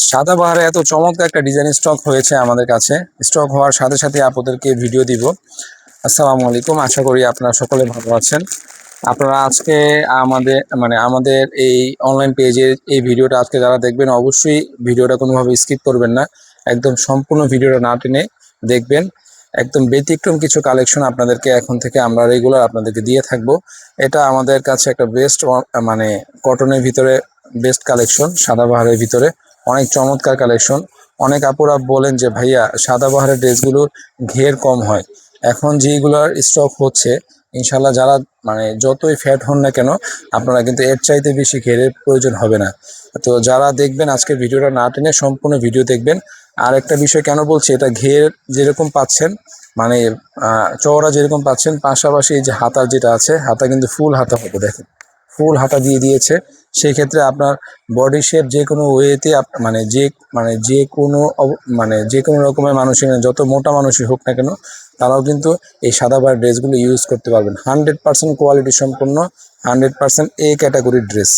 সাদাবাহারে এত চমৎকার একটা ডিজাইন স্টক হয়েছে আমাদের কাছে। স্টক হওয়ার সাথে সাথে আপনাদেরকে ভিডিও দিব। আসসালামু আলাইকুম, আশা করি আপনারা সকলে ভালো আছেন। আপনারা আজকে আমাদের এই অনলাইন পেজের এই ভিডিওটা আজকে যারা দেখবেন, অবশ্যই ভিডিওটা কোনোভাবে স্কিপ করবেন না। একদম সম্পূর্ণ ভিডিওটা না টেনে দেখবেন। একদম ব্যতিক্রম কিছু কালেকশন আপনাদেরকে এখন থেকে আমরা রেগুলার আপনাদেরকে দিয়ে থাকবো। এটা আমাদের কাছে একটা বেস্ট কটনের ভিতরে বেস্ট কালেকশন, সাদাবাহারের ভিতরে অনেক চমৎকার কালেকশন। অনেক আপুরা বলেন যে ভাইয়া সাদাবাহারের ড্রেসগুলোর ঘের কম হয়। এখন যেগুলোর স্টক হচ্ছে, ইনশাল্লাহ যারা যতই ফ্যাট হন না কেন, আপনারা কিন্তু এর চাইতে বেশি ঘেরের প্রয়োজন হবে না। তো যারা দেখবেন আজকে ভিডিওটা না টেনে সম্পূর্ণ ভিডিও দেখবেন। আর একটা বিষয় কেন বলছি, এটা ঘের যেরকম পাচ্ছেন, চওড়া যেরকম পাচ্ছেন, পাশাপাশি এই যে হাতা যেটা আছে, হাতা কিন্তু ফুল হাতা হবে। দেখেন ফুল হাতা দিয়ে দিয়েছে। সেই ক্ষেত্রে আপনার বডি শেপ যে কোনো ওয়েতে যে কোনো রকমের মানুষের, যত মোটা মানুষই হোক না কেন, তারাও কিন্তু এই সাদাবাহার ড্রেসগুলো ইউজ করতে পারবেন। 100% কোয়ালিটি সম্পন্ন, 100% এ ক্যাটাগরির ড্রেস।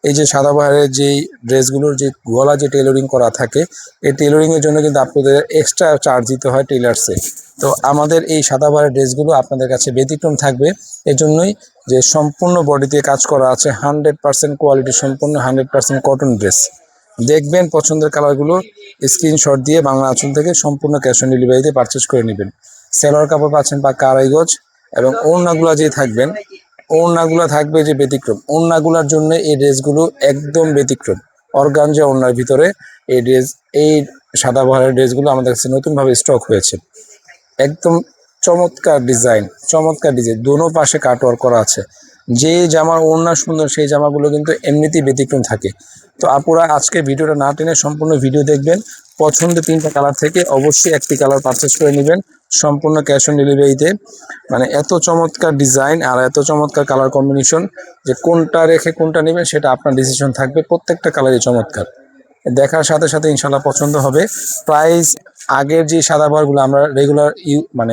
এই যে সাদাবাহারের যেই ড্রেসগুলোর যে গলা যে টেলরিং করা থাকে, এই টেলরিংয়ের জন্য কিন্তু আপনাদের এক্সট্রা চার্জ দিতে হয় টেলার্সে। তো আমাদের এই সাদাবাহারের ড্রেসগুলো আপনাদের কাছে ব্যতিক্রম থাকবে। এজন্যই যে সম্পূর্ণ বডিতে কাজ করা আছে, 100% কোয়ালিটি সম্পন্ন, 100% কটন ড্রেস। দেখবেন পছন্দের কালারগুলো স্ক্রিনশট দিয়ে বাংলা আঁচল থেকে সম্পূর্ণ ক্যাশ অন ডেলিভারিতে পারচেস করে নেবেন। সেলোয়ার কাপড় পাচ্ছেন পাক্কা 2.5 গজ, এবং ওড়নাগুলো থাকবে যে ব্যতিক্রম। ওড়নাগুলোর জন্য এই ড্রেসগুলো একদম ব্যতিক্রম। অর্গানজা ওড়নার ভিতরে এই সাদাবাহারের ড্রেসগুলো আমাদের কাছে নতুনভাবে স্টক হয়েছে। একদম চমৎকার ডিজাইন, দোনো পাশে কাটওয়ার্ক করা আছে। যে জামার ওড়না সুন্দর, সেই জামাগুলো কিন্তু এমনিতেই ব্যতিক্রম থাকে। তো আপুরা আজকে ভিডিওটা না টেনে সম্পূর্ণ ভিডিও দেখবেন। পছন্দের 3টা কালার থেকে অবশ্যই একটি কালার পারচেস করে নেবেন সম্পূর্ণ ক্যাশ অন ডেলিভারিতে। এত চমৎকার ডিজাইন আর এত চমৎকার কালার কম্বিনেশন, যে কোনটা রেখে কোনটা নেবেন সেটা আপনার ডিসিশন থাকবে। প্রত্যেকটা কালারই চমৎকার, দেখার সাথে সাথে ইনশাল্লাহ পছন্দ হবে। প্রাইস, আগের যে সাদাবাহারগুলো আমরা রেগুলার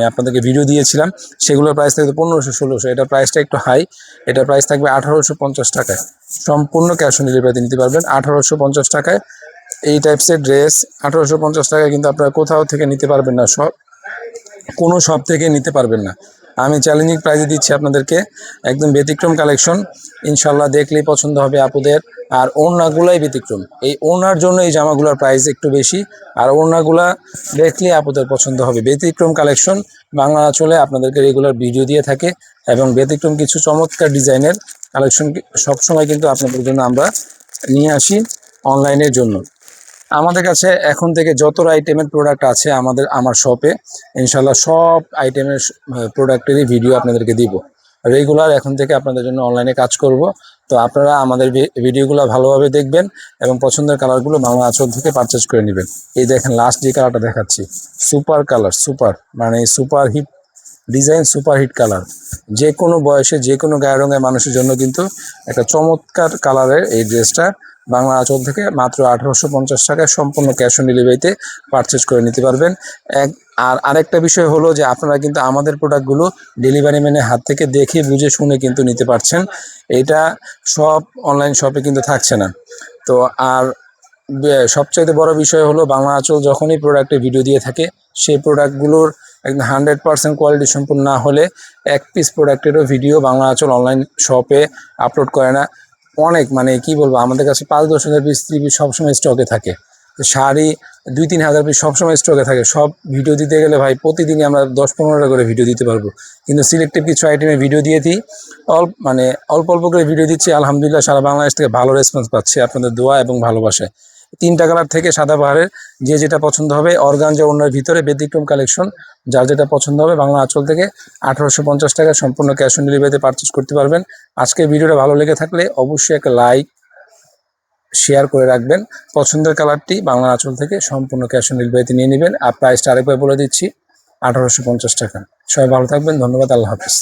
আপনাদেরকে ভিডিও দিয়েছিলাম, সেগুলোর প্রাইস থাকবে 1500-1600। এটা প্রাইসটা একটু হাই। এটা প্রাইস থাকবে 1850 টাকায়। সম্পূর্ণ ক্যাশ অন ডেলিভারিতে নিতে পারবেন 1850 টাকায়। এই টাইপসের ড্রেস 1850 টাকায় কিন্তু আপনারা কোথাও থেকে নিতে পারবেন না, কোনো শপ থেকে নিতে পারবেন না। আমি চ্যালেঞ্জিং প্রাইসে দিচ্ছি আপনাদেরকে, একদম ব্যতিক্রম কালেকশন। ইনশাল্লাহ দেখলেই পছন্দ হবে আপুদের। আর ওড়নাগুলাই ব্যতিক্রম, এই ওড়নার জন্য এই জামাগুলোর প্রাইস একটু বেশি। আর ওড়নাগুলা দেখলেই আপুদের পছন্দ হবে। ব্যতিক্রম কালেকশন বাংলা আঁচলে আপনাদেরকে রেগুলার ভিডিও দিয়ে থাকে, এবং ব্যতিক্রম কিছু চমৎকার ডিজাইনের কালেকশন সবসময় কিন্তু আপনাদের জন্য আমরা নিয়ে আসি অনলাইনের জন্য। আমাদের কাছে এখন থেকে যত আইটেমের প্রোডাক্ট আছে আমার শপে, ইনশাল্লাহ সব আইটেমের প্রোডাক্টেরই ভিডিও আপনাদেরকে দিব রেগুলার। এখন থেকে আপনাদের জন্য অনলাইনে কাজ করব। তো আপনারা আমাদের ভিডিওগুলো ভালোভাবে দেখবেন এবং পছন্দের কালারগুলো বাংলা আঁচল থেকে পারচেজ করে নেবেন। এই দেখেন লাস্ট যে কালারটা দেখাচ্ছি, super colour, super hit design, super hit colour. যে কোনো বয়সে, যে কোনো গায়ের রঙের মানুষের জন্য কিন্তু একটা চমৎকার কালারের এই ড্রেসটা বাংলা আঁচল থেকে মাত্র 1850 টাকায় সম্পূর্ণ ক্যাশ অন ডেলিভারিতে পারচেজ করে নিতে পারবেন। আর আরেকটা বিষয় হলো যে আপনারা কিন্তু আমাদের প্রোডাক্টগুলো ডেলিভারি ম্যানের হাত থেকে দেখে বুঝে শুনে কিন্তু নিতে পারছেন। এটা সব অনলাইন শপে কিন্তু থাকছে না। তো আর সবচাইতে বড় বিষয় হলো, বাংলা আঁচল যখনই প্রোডাক্টের ভিডিও দিয়ে থাকে, সেই প্রোডাক্টগুলোর একদম 100% কোয়ালিটি সম্পূর্ণ না হলে এক পিস প্রোডাক্টেরও ভিডিও বাংলা আঁচল অনলাইন শপে আপলোড করে না। অনেক কি বলবো, আমাদের কাছে 5-10 হাজার পিস 3 পিস সবসময় স্টকে থাকে। শাড়ি 2-3 হাজার পিস সবসময় স্টকে থাকে। সব ভিডিও দিতে গেলে ভাই প্রতিদিনই আমরা 10-15টা করে ভিডিও দিতে পারবো, কিন্তু সিলেক্টিভ কিছু আইটেমে ভিডিও দিয়ে দিই। অল্প অল্প করে ভিডিও দিচ্ছি। আলহামদুলিল্লাহ সারা বাংলাদেশ থেকে ভালো রেসপন্স পাচ্ছি আপনাদের দোয়া এবং ভালোবাসায়। 3টা কালার থেকে সাদাবাহারের যে যেটা পছন্দ হবে, অর্গানজা ওড়নার ভিতরে ব্যতিক্রম কালেকশন, যার যেটা পছন্দ হবে বাংলা আঁচল থেকে 1850 টাকা সম্পূর্ণ ক্যাশ অন ডেলিভারিতে পারচেজ করতে পারবেন। আজকের ভিডিওটা ভালো লেগে থাকলে অবশ্যই একটা লাইক, শেয়ার করে রাখবেন। পছন্দের কালারটি বাংলা আঁচল থেকে সম্পূর্ণ ক্যাশ অন ডেলিভারিতে নিয়ে নেবেন। আর প্রাইসটা আরেকবার বলে দিচ্ছি, 1850 টাকা। সবাই ভালো থাকবেন, ধন্যবাদ, আল্লাহ হাফিজ।